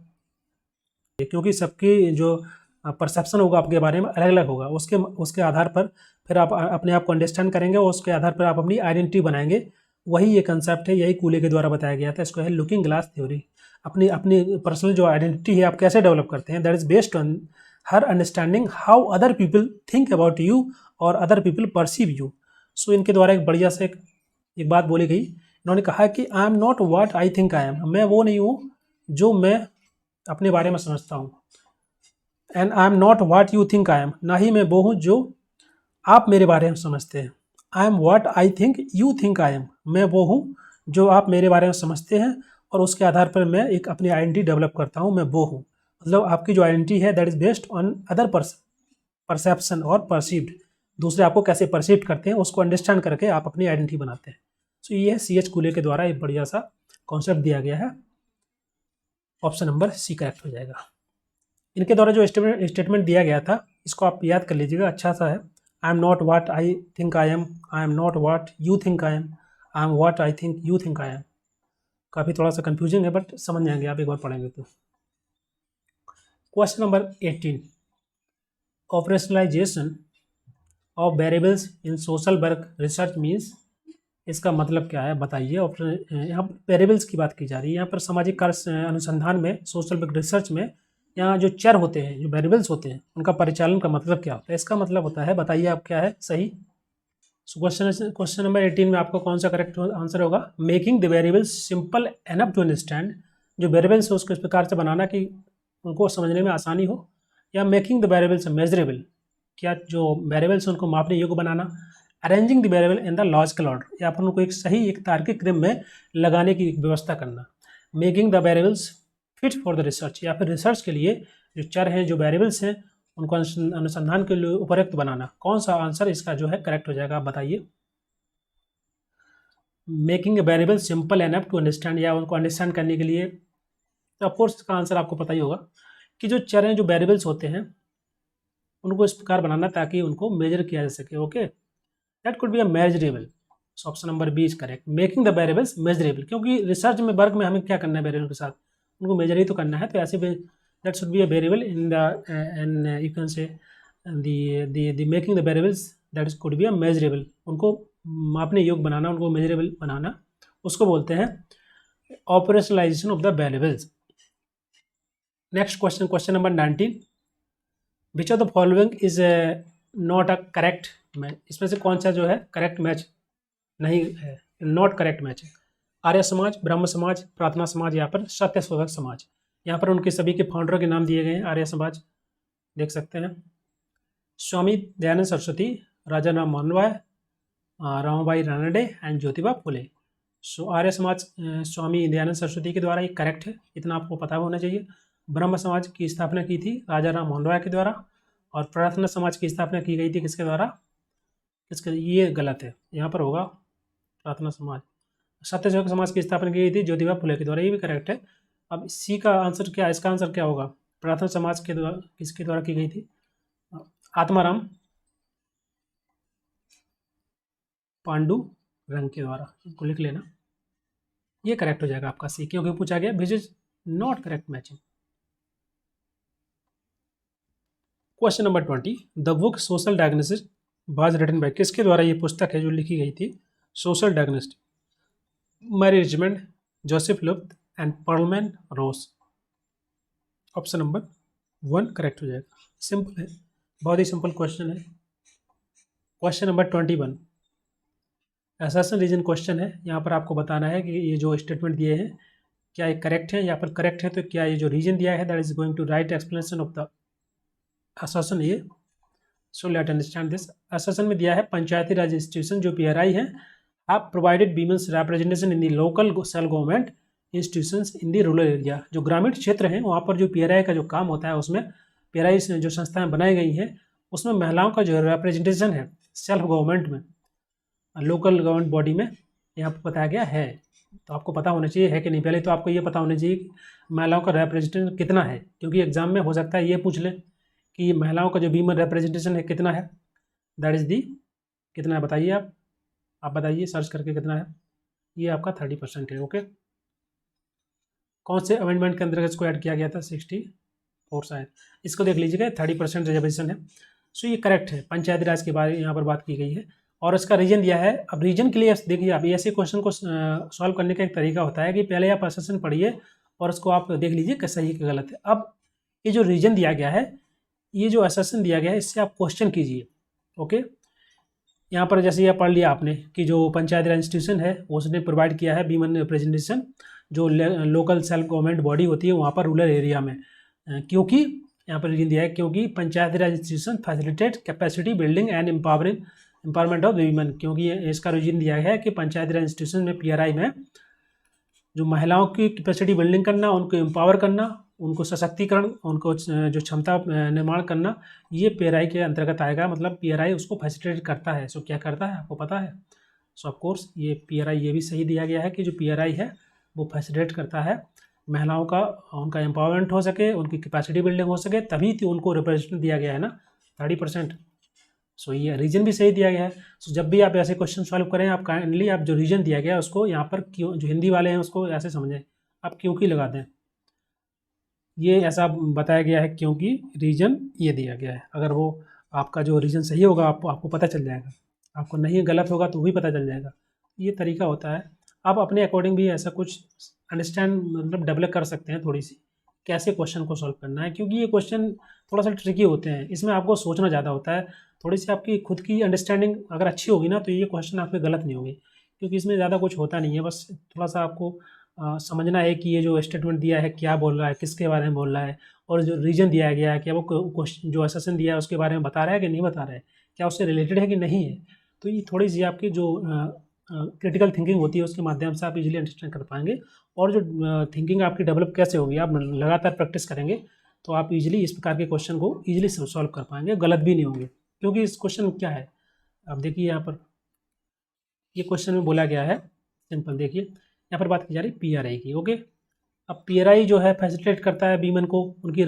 क्योंकि सबकी जो परसेप्शन होगा आपके बारे में अलग अलग होगा, उसके आधार पर फिर आप अपने आप को अंडरस्टैंड करेंगे और उसके आधार पर आप अपनी आइडेंटिटी बनाएंगे। वही ये कंसेप्ट है, यही कूले के द्वारा बताया गया था, इसको है लुकिंग ग्लास थ्योरी। अपनी अपनी पर्सनल जो आइडेंटिटी है आप कैसे डेवलप करते हैं, that is based on her understanding how other people think about you और अदर पीपल परसीव यू। सो इनके द्वारा एक बढ़िया से एक बात बोली गई, इन्होंने कहा कि आई am not what I think I M, मैं वो नहीं हूँ जो मैं अपने बारे में समझता हूँ, and I am not what you think I M, ना ही मैं वो हूँ जो आप मेरे बारे में समझते हैं। I am what I think you think I M, मैं वो हूँ जो आप मेरे बारे में समझते हैं और उसके आधार पर मैं एक अपनी आइडेंटिटी डेवलप करता हूँ, मैं वो हूँ। मतलब आपकी जो आइडेंटिटी है that is based on other perception और परसीव्ड, दूसरे आपको कैसे परसीव करते हैं उसको अंडरस्टैंड करके आप अपनी आइडेंटिटी बनाते हैं। सो ये है सी.एच. कुले के द्वारा एक बढ़िया सा कॉन्सेप्ट दिया गया है। ऑप्शन नंबर सी करेक्ट हो जाएगा। इनके द्वारा जो स्टेटमेंट दिया गया था इसको आप याद कर लीजिएगा, अच्छा सा है। I am not what I think I am not what you think I am what I think you think I am. काफ़ी थोड़ा सा कन्फ्यूजिंग है बट समझ जाएंगे आप एक बार पढ़ेंगे तो। Question number 18, operationalisation of variables in social work research means, इसका मतलब क्या है बताइए। यहाँ वेरिएबल्स की बात की जा रही है, यहाँ पर सामाजिक कार्य अनुसंधान में, सोशल वर्क रिसर्च में, यहाँ जो चर होते हैं, जो वेरिएबल्स होते हैं, उनका परिचालन का मतलब क्या होता है। इसका मतलब होता है, बताइए आप क्या है सही। क्वेश्चन नंबर 18 में आपको कौन सा करेक्ट आंसर होगा, making the variables simple enough to understand, जो वेरिएबल्स है उसको इस प्रकार से बनाना कि उनको समझने में आसानी हो, या मेकिंग द वेरिएबल्स मेजरेबल, क्या जो वेरिएबल्स उनको मापने योग्य बनाना, arranging the variable in the logical order, या फिर उनको एक सही एक तार्किक क्रम में लगाने की व्यवस्था करना, making the variables fit for the research, या फिर रिसर्च के लिए जो चर हैं, जो वेरिएबल्स हैं, उनको अनुसंधान के लिए उपयुक्त बनाना। कौन सा आंसर इसका जो है करेक्ट हो जाएगा आप बताइए। Making a variable simple enough to understand, या उनको अंडरस्टैंड करने के लिए, तो ऑफकोर्स इसका आंसर आपको पता ही होगा कि जो चर हैं, जो वेरिएबल्स होते हैं, उनको इस प्रकार बनाना ताकि उनको मेजर किया जा सके। Okay, that could be a measurable. Option number B is correct, making the variables measurable, क्योंकि रिसर्च में वर्क में हमें क्या करना है वेरिएबल के साथ, उनको मेजर ही तो करना है। तो ऐसे that should be a variable in the end you can से the making the variables that is could be a measurable, उनको मापने योग्य बनाना, उनको मेजरेबल बनाना, उसको बोलते हैं operationalisation of the variables. Next question, question number 19, which of the following is not a correct match, इसमें से कौन सा जो है करेक्ट मैच नहीं है, नॉट करेक्ट मैच है। आर्य समाज, ब्रह्म समाज, प्रार्थना समाज, यहाँ पर सत्य शोधक समाज। यहाँ पर उनके सभी के फाउंडर के नाम दिए गए हैं। आर्य समाज देख सकते हैं, स्वामी दयानंद सरस्वती, राजा राम मोहन राय, रामाबाई रानडे एंड ज्योतिबा फुले। सो आर्य समाज स्वामी दयानंद सरस्वती के द्वारा ये करेक्ट है, इतना आपको पता होना चाहिए। ब्रह्म समाज की स्थापना की थी राजा राम मोहन राय के द्वारा, और प्रार्थना समाज की स्थापना की गई थी किसके द्वारा, किसके, ये गलत है, यहाँ पर होगा प्रार्थना समाज। सत्यशोधक समाज की स्थापना की गई थी ज्योतिबा फुले के द्वारा, ये भी करेक्ट है। अब सी का आंसर क्या, इसका आंसर क्या होगा, प्रार्थना समाज के द्वारा किसके द्वारा की गई थी, आत्माराम पांडु रंग के द्वारा, इनको लिख लेना, ये करेक्ट हो जाएगा आपका सी, क्योंकि पूछा गया which is not correct matching. Question number 20, the book social diagnosis was written by, किसके द्वारा ये पुस्तक है जो लिखी गई थी, social diagnostic, Mary Richmond, Joseph Luft and Perlman Ross. Option number 1 correct हो जाएगा, सिंपल है, बहुत ही सिंपल क्वेश्चन है। Question number 21, assertion reason question है, यहाँ पर आपको बताना है कि ये जो स्टेटमेंट दिए हैं क्या ये करेक्ट है, या फिर करेक्ट है तो क्या ये जो रीजन दिया है that is going to right explanation of the assertion. ये so let understand this. Assertion में दिया है पंचायती राज इंस्टीट्यूशन जो PRI है, आप provided women's representation in the local self government institutions in the rural area, जो ग्रामीण क्षेत्र हैं वहाँ पर जो PRI का जो काम होता है, उसमें PRI जो संस्थाएं बनाई गई हैं उसमें महिलाओं का जो रिप्रेजेंटेशन है सेल्फ गवर्नमेंट में, लोकल गवर्नमेंट बॉडी में, यहाँ पर बताया गया है। तो आपको पता होना चाहिए है कि नहीं, पहले तो आपको ये पता होना चाहिए कि महिलाओं का रिप्रेजेंटेशन कितना है, क्योंकि एग्जाम में हो सकता है ये पूछ ले कि महिलाओं का जो वीमेन रिप्रेजेंटेशन है कितना है, दैट इज दी, कितना है बताइए आप बताइए सर्च करके कितना है, ये आपका 30% है। ओके, कौन से अमेंडमेंट के अंतर्गत इसको ऐड किया गया था, 64 शायद, इसको देख लीजिएगा, 30% रिजर्वेशन है। सो ये करेक्ट है, पंचायती राज के बारे में यहाँ पर बात की गई है, और इसका रीजन दिया है। अब रीजन के लिए देखिए, आप ऐसे क्वेश्चन को सॉल्व करने का एक तरीका होता है कि पहले आप असर्शन पढ़िए और उसको आप देख लीजिए कि सही कि गलत है। अब ये जो रीजन दिया गया है, ये जो असर्शन दिया गया है, इससे आप क्वेश्चन कीजिए। ओके, यहाँ पर जैसे ये पढ़ लिया आपने कि जो पंचायती राज इंस्टीट्यूशन है उसने प्रोवाइड किया है वीमेन रिप्रेजेंटेशन, जो लोकल सेल्फ गवर्नमेंट बॉडी होती है वहाँ पर रूरल एरिया में, क्योंकि यहाँ पर रीजन दिया है क्योंकि Panchayati Raj institution facilitate capacity building and empowerment of women, क्योंकि इसका रीजन दिया है कि पंचायती राज इंस्टीट्यूशन में PRI में जो महिलाओं की कैपेसिटी बिल्डिंग करना, उनको एम्पावर करना, उनको सशक्तिकरण, उनको जो क्षमता निर्माण करना, ये PRI के अंतर्गत आएगा। मतलब PRI उसको फैसिलिटेट करता है। सो क्या करता है आपको पता है। सो ऑफकोर्स ये PRI ये भी सही दिया गया है कि जो PRI है वो फैसिलिटेट करता है महिलाओं का उनका एम्पावरमेंट हो सके, उनकी कैपेसिटी बिल्डिंग हो सके, तभी तो उनको रिप्रेजेंटेशन दिया गया है ना 30%। सो ये रीजन भी सही दिया गया है। सो जब भी आप ऐसे क्वेश्चन सॉल्व करें, आप काइंडली आप जो रीजन दिया गया है उसको यहाँ पर क्यों, जो हिंदी वाले हैं उसको ऐसे समझें, आप क्योंकि लगा दें। ये ऐसा बताया गया है क्योंकि रीजन ये दिया गया है। अगर वो आपका जो रीजन सही होगा आपको पता चल जाएगा, आपको नहीं गलत होगा तो भी पता चल जाएगा। ये तरीका होता है। आप अपने अकॉर्डिंग भी ऐसा कुछ अंडरस्टैंड मतलब डेवलप कर सकते हैं थोड़ी सी, कैसे क्वेश्चन को सॉल्व करना है, क्योंकि ये क्वेश्चन थोड़ा सा ट्रिकी होते हैं। इसमें आपको सोचना ज़्यादा होता है। थोड़ी सी आपकी खुद की अंडरस्टैंडिंग अगर अच्छी होगी ना तो ये क्वेश्चन आपके गलत नहीं होंगे, क्योंकि इसमें ज़्यादा कुछ होता नहीं है। बस थोड़ा सा आपको समझना है कि ये जो स्टेटमेंट दिया है क्या बोल रहा है, किसके बारे में बोल रहा है, और जो रीजन दिया गया है क्या वो क्वेश्चन जो असर्शन दिया है उसके बारे में बता रहा है कि नहीं बता रहा है, क्या उससे रिलेटेड है कि नहीं है। तो ये थोड़ी सी आपकी जो क्रिटिकल थिंकिंग होती है उसके माध्यम से आप इजीली अंडरस्टैंड कर पाएंगे। और जो थिंकिंग आपकी डेवलप कैसे होगी, आप लगातार प्रैक्टिस करेंगे तो आप इजीली इस प्रकार के क्वेश्चन को इजीली सॉल्व कर पाएंगे, गलत भी नहीं होंगे। क्योंकि इस क्वेश्चन में क्या है, आप देखिए यहाँ पर ये क्वेश्चन में बोला गया है, सिंपल देखिए यहाँ पर बात की जा रही है पीआरआई की। ओके, अब पीआरआई जो है फैसिलिटेट करता है वीमेन को, उनकी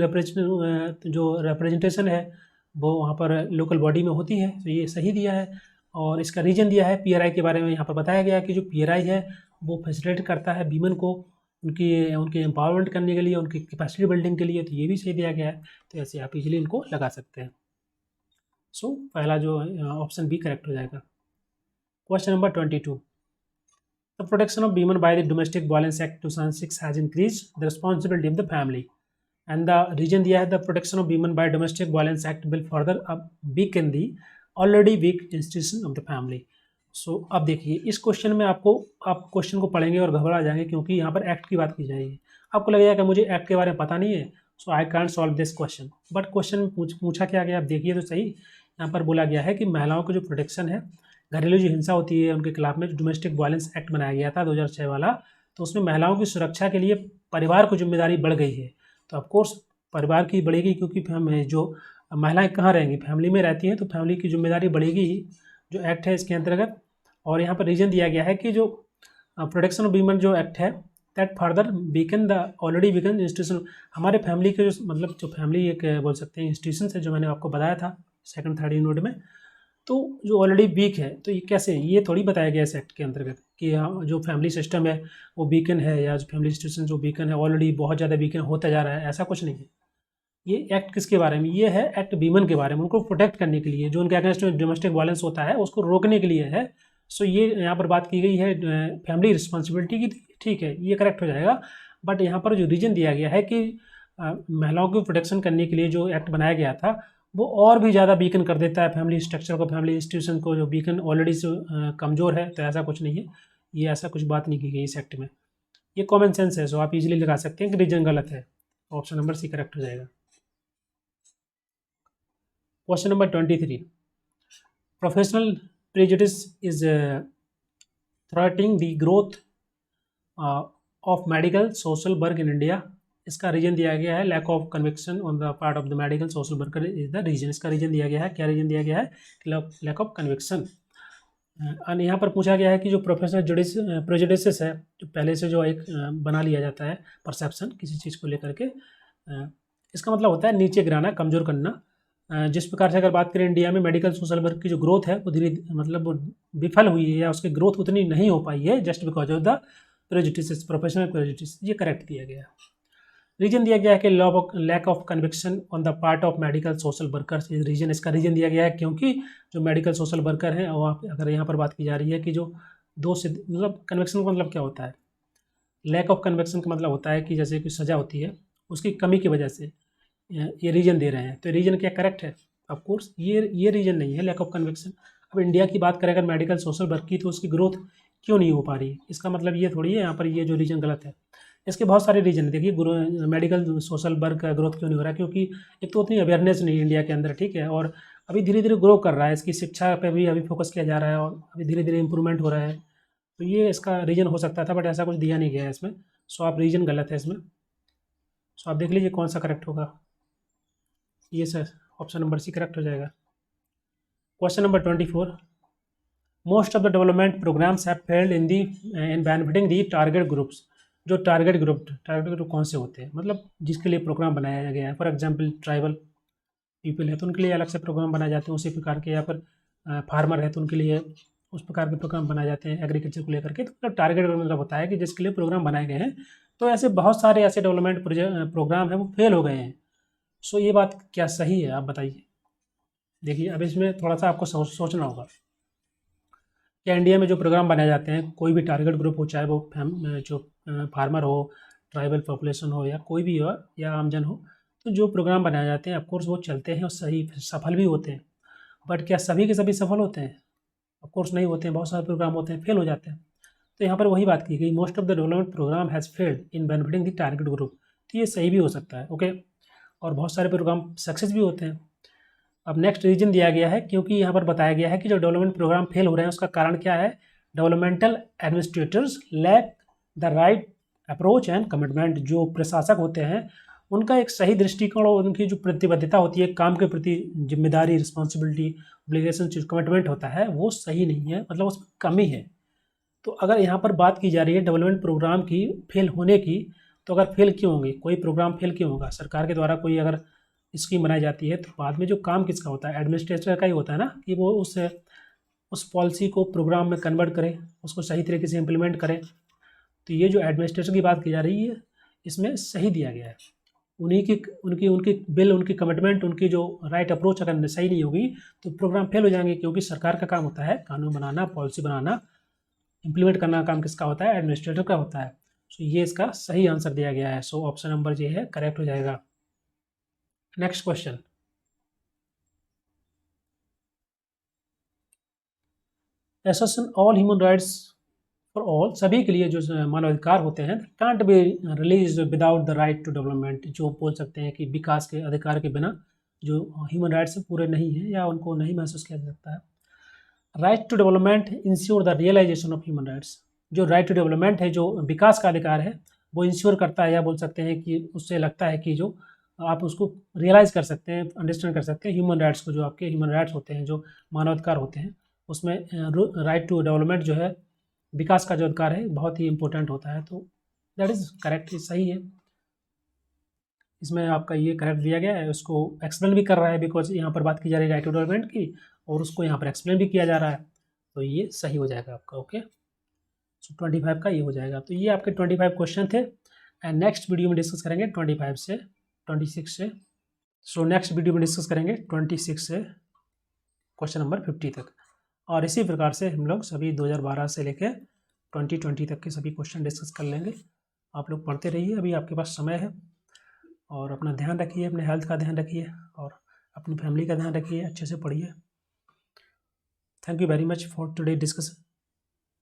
जो रिप्रेजेंटेशन है वो वहाँ पर लोकल बॉडी में होती है। तो ये सही दिया है। और इसका रीजन दिया है पीआरआई के बारे में, यहाँ पर बताया गया है कि जो पीआरआई है वो फैसिलिटेट करता है वीमेन को उनके एम्पावरमेंट करने के लिए, उनकी कैपेसिटी बिल्डिंग के लिए। तो ये भी सही दिया गया है। तो ऐसे आप इजीली इनको लगा सकते हैं। सो पहला जो ऑप्शन बी करेक्ट हो जाएगा। Question number 22, the protection of women by the Domestic Violence Act 2006 has increased the responsibility of the family, and the reason दिया है the protection of women by Domestic Violence Act will further weaken the already weak institution of the family. So अब देखिए इस question में आप question को पढ़ेंगे और घबरा जाएंगे, क्योंकि यहाँ पर एक्ट की बात की जाएगी। आपको लगेगा कि मुझे एक्ट के बारे में पता नहीं है, so I can't solve this question. But question में पूछा क्या गया, आप देखिए तो सही। यहाँ पर बोला गया है कि महिलाओं का जो प्रोटेक्शन है, घरेलू जो हिंसा होती है उनके खिलाफ में, जो डोमेस्टिक वायलेंस एक्ट बनाया गया था 2006 वाला, तो उसमें महिलाओं की सुरक्षा के लिए परिवार की जिम्मेदारी बढ़ गई है। तो ऑफकोर्स परिवार की बढ़ेगी, क्योंकि जो महिलाएं कहाँ रहेंगी, फैमिली में रहती हैं, तो फैमिली की जिम्मेदारी बढ़ेगी ही, जो एक्ट है इसके अंतर्गत। और यहाँ पर रीजन दिया गया है कि जो प्रोटेक्शन ऑफ वीमेन जो एक्ट है that further weaken the already weaken institution, हमारे फैमिली के जो मतलब जो फैमिली एक बोल सकते हैं इंस्टीट्यूशन है, जो मैंने आपको बताया था सेकंड थर्ड यूनिट में, तो जो ऑलरेडी वीक है। तो ये कैसे, ये थोड़ी बताया गया इस एक्ट के अंतर्गत कि जो फैमिली सिस्टम है वो वीकन है, या जो फैमिली इंस्टीट्यूशन जो वीकन है ऑलरेडी बहुत ज़्यादा वीकन होता जा रहा है, ऐसा कुछ नहीं है। ये एक्ट किसके बारे में, ये है एक्ट वीमेन के बारे में, उनको प्रोटेक्ट करने के लिए, जो उनके अगेंस्ट में डोमेस्टिक वायलेंस होता है उसको रोकने के लिए है। सो ये यहाँ पर बात की गई है फैमिली रिस्पॉन्सिबिलिटी की, ठीक है, ये करेक्ट हो जाएगा। बट यहाँ पर जो रीजन दिया गया है कि महिलाओं की प्रोटेक्शन करने के लिए जो एक्ट बनाया गया था वो और भी ज़्यादा वीकन कर देता है फैमिली स्ट्रक्चर को, फैमिली इंस्टीट्यूशन को, जो वीकन ऑलरेडी से कमज़ोर है। तो ऐसा कुछ नहीं है, ये ऐसा कुछ बात नहीं की गई इस एक्ट में। ये कॉमन सेंस है, सो आप इजीली लगा सकते हैं कि रीजन गलत है। ऑप्शन नंबर सी करेक्ट हो जाएगा। Question number 23, professional prejudice is threatening the growth of medical social work in India. इसका रीजन दिया गया है lack of conviction on the part of the medical social worker is the reason. इसका reason दिया गया है, क्या रीजन दिया गया है, लैक ऑफ कन्विक्शन। और यहाँ पर पूछा गया है कि जो प्रोफेशनल प्रेजुडिस है, जो पहले से जो एक बना लिया जाता है परसेप्शन किसी चीज़ को लेकर के, इसका मतलब होता है नीचे गिराना, कमज़ोर करना। जिस प्रकार से अगर बात करें इंडिया में मेडिकल सोशल वर्क की जो ग्रोथ है वो धीरे मतलब विफल हुई है, या उसकी ग्रोथ उतनी नहीं हो पाई है just because of the prejudice, professional prejudice. ये करेक्ट दिया गया। रीजन दिया गया है कि lack of conviction on the part of medical social workers is reason. इसका रीजन दिया गया है क्योंकि जो मेडिकल सोशल वर्कर हैं, और अगर यहाँ पर बात की जा रही है कि जो दो से मतलब कन्विक्शन का मतलब क्या होता है, लैक ऑफ कन्विक्शन का मतलब होता है कि जैसे कोई सज़ा होती है उसकी कमी की वजह से ये रीजन दे रहे हैं। तो रीजन क्या करेक्ट है, ऑफ कोर्स ये रीजन नहीं है लैक ऑफ कन्विक्शन। अब इंडिया की बात करें अगर मेडिकल सोशल वर्क की, तो उसकी ग्रोथ क्यों नहीं हो पा रही, इसका मतलब ये थोड़ी है यहाँ पर ये जो रीजन गलत है। इसके बहुत सारे रीजन है। देखिए मेडिकल सोशल वर्क का ग्रोथ क्यों नहीं हो रहा है, क्योंकि एक तो उतनी अवेयरनेस नहीं इंडिया के अंदर, ठीक है, और अभी धीरे धीरे ग्रो कर रहा है, इसकी शिक्षा पे भी अभी फोकस किया जा रहा है और अभी धीरे धीरे इंप्रूवमेंट हो रहा है। तो ये इसका रीजन हो सकता था, बट ऐसा कुछ दिया नहीं गया है इसमें। सो आप रीजन गलत है इसमें। सो आप देख लीजिए कौन सा करेक्ट होगा। ये sir option number C correct हो जाएगा। Question number 24, most of the development programmes have failed in benefiting the target groups. जो टारगेट ग्रुप कौन से होते हैं, मतलब जिसके लिए प्रोग्राम बनाया गया है। फॉर एग्जांपल ट्राइबल पीपल है तो उनके लिए अलग से प्रोग्राम बनाए जाते हैं उसी प्रकार के, या फिर फार्मर है तो उनके लिए उस प्रकार के प्रोग्राम बनाए जाते हैं एग्रीकल्चर को लेकर के। तो मतलब टारगेट मतलब होता है कि जिसके लिए प्रोग्राम बनाए गए हैं। तो ऐसे बहुत सारे ऐसे डेवलपमेंट प्रोग्राम हैं वो फेल हो गए हैं। सो ये बात क्या सही है, आप बताइए। देखिए अब इसमें थोड़ा सा आपको सोचना होगा कि इंडिया में जो प्रोग्राम बनाए जाते हैं, कोई भी टारगेट ग्रुप हो, चाहे वो जो फार्मर हो, ट्राइबल पॉपुलेशन हो, या कोई भी हो, या आमजन हो, तो जो प्रोग्राम बनाए जाते हैं ऑफकोर्स वो चलते हैं और सही सफल भी होते हैं। बट क्या सभी के सभी सफल होते हैं? ऑफकोर्स नहीं होते हैं, बहुत सारे प्रोग्राम होते हैं फेल हो जाते हैं। तो यहाँ पर वही बात की गई, most of the development programme has failed in benefiting the target group. तो ये सही भी हो सकता है, ओके। और बहुत सारे प्रोग्राम सक्सेस भी होते हैं। अब नेक्स्ट रीजन दिया गया है, क्योंकि यहाँ पर बताया गया है कि जो डेवलपमेंट प्रोग्राम फेल हो रहे हैं उसका कारण क्या है। Developmental administrators lack the right approach and commitment. जो प्रशासक होते हैं उनका एक सही दृष्टिकोण और उनकी जो प्रतिबद्धता होती है काम के प्रति, जिम्मेदारी, रिस्पॉन्सिबिलिटी, ऑब्लिगेशन, जो कमिटमेंट होता है वो सही नहीं है, मतलब उसमें कमी है। तो अगर यहाँ पर बात की जा रही है डेवलपमेंट प्रोग्राम की फेल होने की, तो अगर फेल क्यों होंगे, कोई प्रोग्राम फेल क्यों होगा? सरकार के द्वारा कोई अगर स्कीम बनाई जाती है तो बाद में जो काम किसका होता है? एडमिनिस्ट्रेटर का ही होता है ना, कि वो उस पॉलिसी को प्रोग्राम में कन्वर्ट करे, उसको सही तरीके से इम्प्लीमेंट करें। तो ये जो एडमिनिस्ट्रेशन की बात की जा रही है इसमें सही दिया गया है। उन्हीं की उनकी उनकी बिल, उनकी कमिटमेंट, उनकी जो राइट अप्रोच अगर सही नहीं होगी तो प्रोग्राम फेल हो जाएंगे, क्योंकि सरकार का काम होता है कानून बनाना, पॉलिसी बनाना, इम्प्लीमेंट करना का काम किसका होता है? एडमिनिस्ट्रेटर का होता है। सो ये इसका सही आंसर दिया गया है। सो ऑप्शन नंबर ये है करेक्ट हो जाएगा। Next question, association all human rights for all, सभी के लिए जो मानवाधिकार होते हैं, can't be realise without the right to development. जो बोल सकते हैं कि विकास के अधिकार के बिना जो ह्यूमन राइट्स पूरे नहीं हैं या उनको नहीं महसूस किया जा सकता है। Right to development ensure the realisation of human rights. जो राइट टू डेवलपमेंट है, जो विकास का अधिकार है, वो इंश्योर करता है, या बोल सकते हैं कि उससे लगता है कि जो आप उसको रियलाइज कर सकते हैं, अंडरस्टैंड कर सकते हैं ह्यूमन राइट्स को। जो आपके ह्यूमन राइट्स होते हैं, जो मानवाधिकार होते हैं, उसमें राइट टू डेवलपमेंट जो है, विकास का जो अधिकार है, बहुत ही इंपॉर्टेंट होता है। तो दैट इज़ करेक्ट, सही है। इसमें आपका ये करेक्ट दिया गया है, उसको एक्सप्लेन भी कर रहा है, बिकॉज यहाँ पर बात की जा रही है राइट टू डेवलपमेंट की, और उसको यहाँ पर एक्सप्लेन भी किया जा रहा है। तो ये सही हो जाएगा आपका, ओके। सो 25 का ये हो जाएगा। तो ये आपके 25 क्वेश्चन थे, एंड नेक्स्ट वीडियो में डिस्कस करेंगे 25 से 26 से। सो नेक्स्ट वीडियो में डिस्कस करेंगे 26 से क्वेश्चन नंबर 50 तक। और इसी प्रकार से हम लोग सभी 2012 से लेकर 2020 तक के सभी क्वेश्चन डिस्कस कर लेंगे। आप लोग पढ़ते रहिए, अभी आपके पास समय है। और अपना ध्यान रखिए, अपने हेल्थ का ध्यान रखिए, और अपनी फैमिली का ध्यान रखिए, अच्छे से पढ़िए। Thank you very much for today discussion.